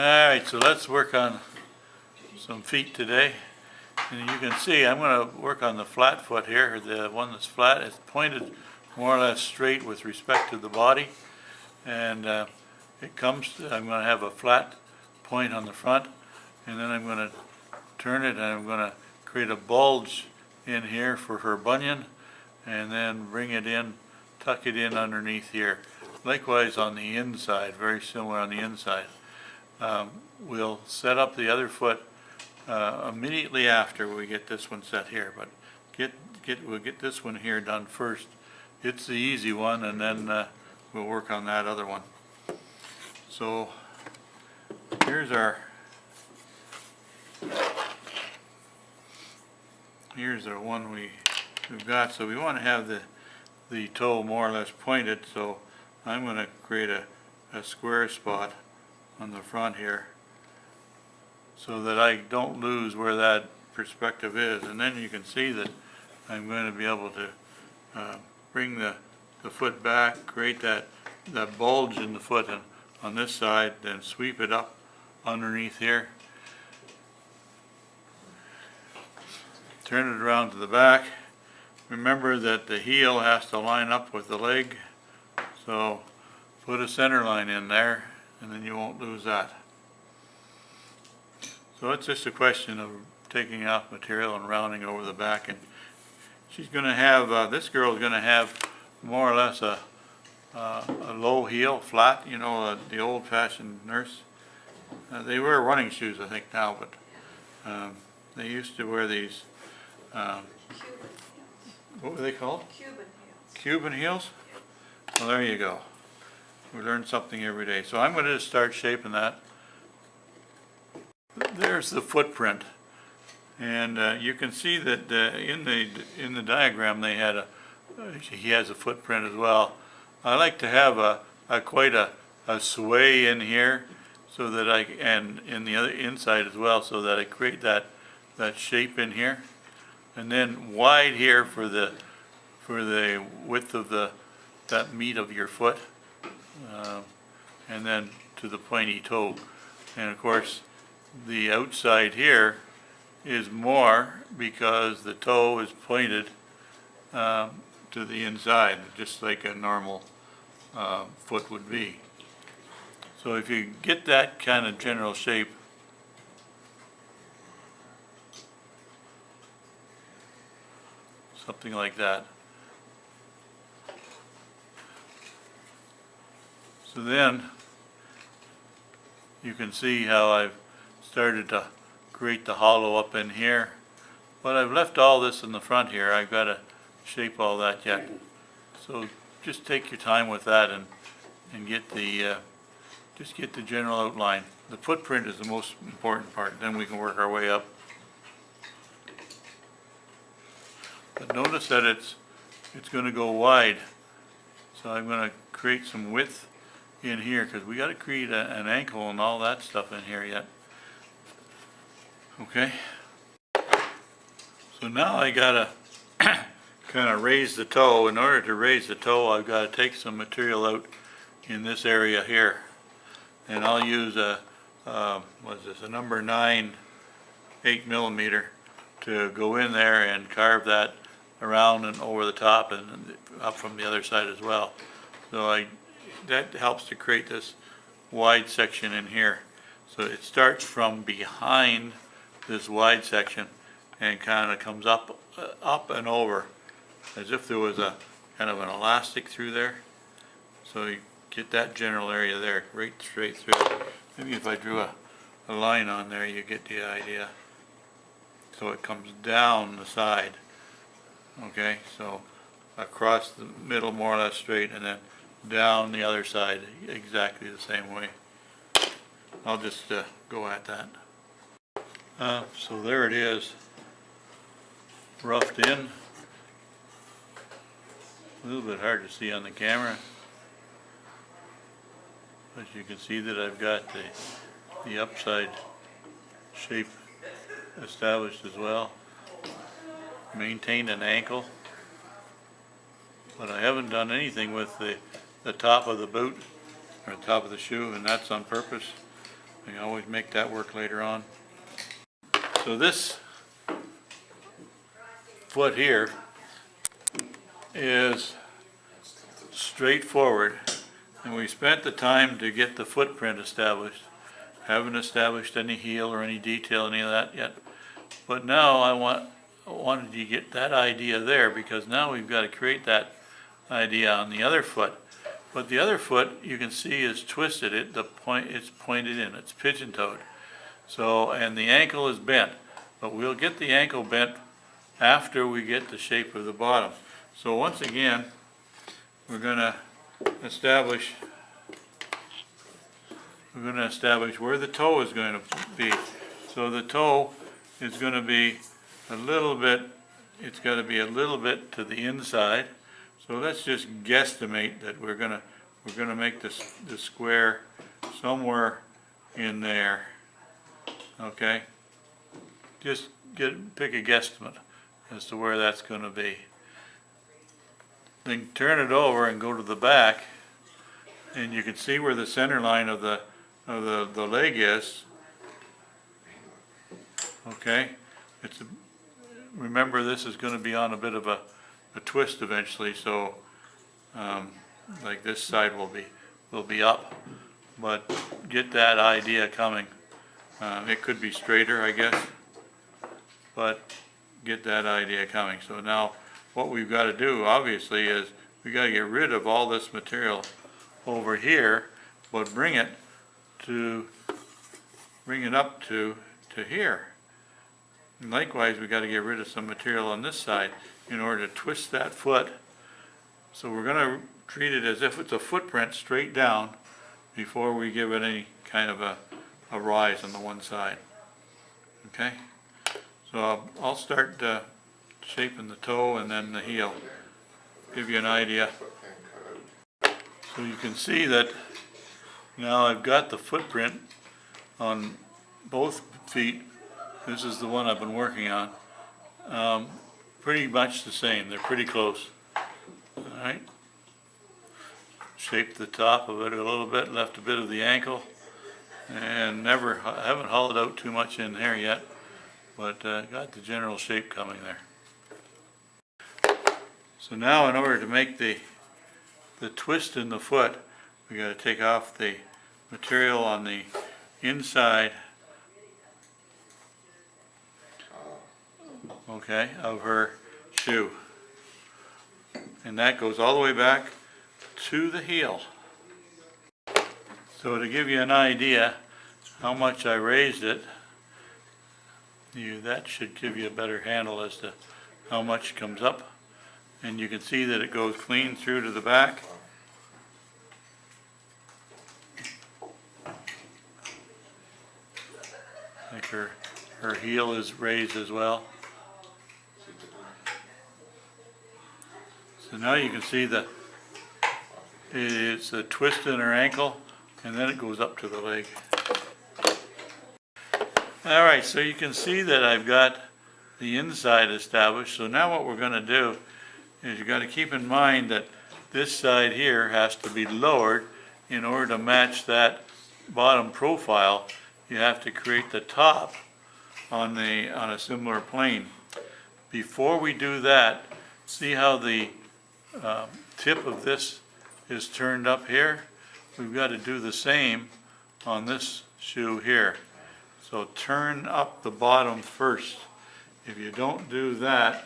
Alright, so let's work on some feet today. And you can see I'm going to work on the flat foot here. The one that's flat is pointed more or less straight with respect to the body. And I'm going to have a flat point on the front. And then I'm going to turn it and I'm going to create a bulge in here for her bunion. And then bring it in, tuck it in underneath here. Likewise on the inside, very similar on the inside. We'll set up the other foot immediately after we get this one set here, but we'll get this one here done first. It's the easy one, and then we'll work on that other one. So here's our one we've got. So we want to have the toe more or less pointed, so I'm going to create a square spot on the front here so that I don't lose where that perspective is, and then you can see that I'm going to be able to bring the foot back, create that bulge in the foot on this side, then sweep it up underneath here, turn it around to the back. Remember that the heel has to line up with the leg, so put a center line in there and then you won't lose that. So it's just a question of taking off material and rounding over the back, and she's going to have, this girl is going to have more or less a low heel, flat, you know, the old-fashioned nurse. They wear running shoes, I think, now, but they used to wear these, what were they called? Cuban heels. Cuban heels? Well, there you go. We learn something every day. So I'm going to just start shaping that. There's the footprint, and you can see that in the diagram they had he has a footprint as well. I like to have quite a sway in here, so that and in the other inside as well, so that I create that shape in here, and then wide here for the width of that meat of your foot. And then to the pointy toe, and of course the outside here is more because the toe is pointed to the inside, just like a normal foot would be. So if you get that kind of general shape, something like that. So then you can see how I've started to create the hollow up in here, but I've left all this in the front here. I've got to shape all that yet. So just take your time with that and get just get the general outline. The footprint is the most important part. Then we can work our way up. But notice that it's going to go wide. So I'm going to create some width in here, because we got to create an ankle and all that stuff in here yet. Okay, so now I gotta kind of raise the toe. In order to raise the toe, I've got to take some material out in this area here, and I'll use a number 9 8mm to go in there and carve that around and over the top and up from the other side as well. So that helps to create this wide section in here. So it starts from behind this wide section and kind of comes up and over as if there was a kind of an elastic through there. So you get that general area there right straight through. Maybe if I drew a line on there, you get the idea. So it comes down the side. Okay, so across the middle more or less straight, and then down the other side exactly the same way. I'll just go at that. So there it is, roughed in. A little bit hard to see on the camera, but you can see that I've got the upside shape established as well. Maintained an ankle, but I haven't done anything with the top of the boot or the top of the shoe, and that's on purpose. We can always make that work later on. So this foot here is straightforward, and we spent the time to get the footprint established. Haven't established any heel or any detail, any of that yet. But now I wanted you to get that idea there, because now we've got to create that idea on the other foot. But the other foot, you can see, is twisted. It's pointed in. It's pigeon-toed. So, and the ankle is bent. But we'll get the ankle bent after we get the shape of the bottom. So once again, we're going to establish where the toe is going to be. So the toe is going to be a little bit, it's got to be a little bit to the inside. So let's just guesstimate that we're going to make this square somewhere in there. Okay? Just pick a guesstimate as to where that's going to be. Then turn it over and go to the back, and you can see where the center line of the leg is. Okay? Remember, this is going to be on a bit of a twist eventually, so like this side will be up, but get that idea coming. It could be straighter, I guess, but get that idea coming. So now what we've got to do, obviously, is we got to get rid of all this material over here, but bring it up to here. And likewise, we got to get rid of some material on this side in order to twist that foot. So we're going to treat it as if it's a footprint straight down before we give it any kind of a rise on the one side. Okay? So I'll start shaping the toe and then the heel. Give you an idea. So you can see that now I've got the footprint on both feet. This is the one I've been working on. Pretty much the same. They're pretty close. All right. Shaped the top of it a little bit, left a bit of the ankle, and I haven't hollowed out too much in there yet, but got the general shape coming there. So now, in order to make the twist in the foot, we got to take off the material on the inside, okay, of her shoe, and that goes all the way back to the heel. So to give you an idea how much I raised it, that should give you a better handle as to how much comes up. And you can see that it goes clean through to the back. Like her heel is raised as well. So now you can see it's a twist in her ankle, and then it goes up to the leg. Alright, so you can see that I've got the inside established. So now what we're going to do is you've got to keep in mind that this side here has to be lowered in order to match that bottom profile. You have to create the top on a similar plane. Before we do that, see how the tip of this is turned up here? We've got to do the same on this shoe here. So turn up the bottom first. If you don't do that,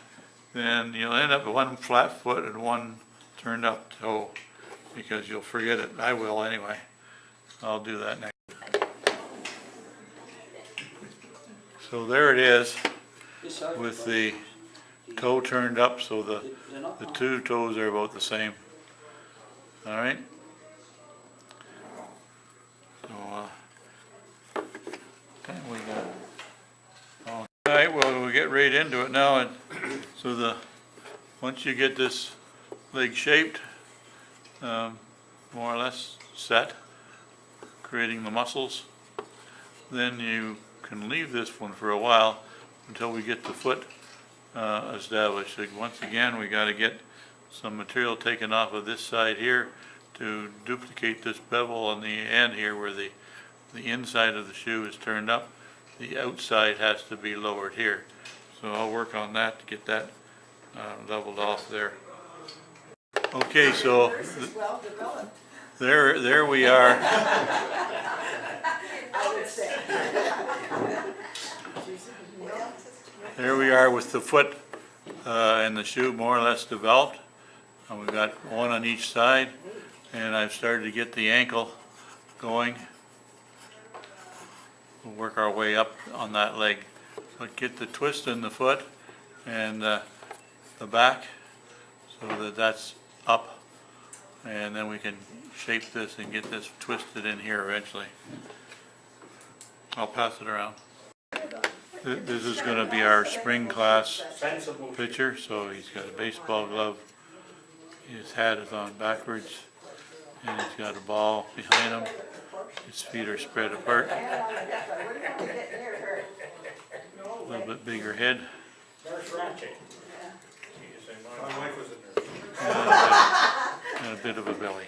then you'll end up with one flat foot and one turned up toe, because you'll forget it. I will anyway. I'll do that next. So there it is with the toe turned up, so the two toes are about the same. All right. So we got. All right. Well, we'll get right into it now. And so once you get this leg shaped, more or less set, creating the muscles, then you can leave this one for a while until we get the foot established. So once again, we got to get some material taken off of this side here to duplicate this bevel on the end here where the the inside of the shoe is turned up, the outside has to be lowered here. So I'll work on that to get that leveled off there. Okay, so Well developed, there we are. I would say. There we are with the foot and the shoe more or less developed. And we've got one on each side, and I've started to get the ankle going. We'll work our way up on that leg. So get the twist in the foot and the back so that that's up, and then we can shape this and get this twisted in here eventually. I'll pass it around. This is going to be our spring class picture. So he's got a baseball glove, his hat is on backwards, and he's got a ball behind him. His feet are spread apart. A little bit bigger head. And a bit of a belly.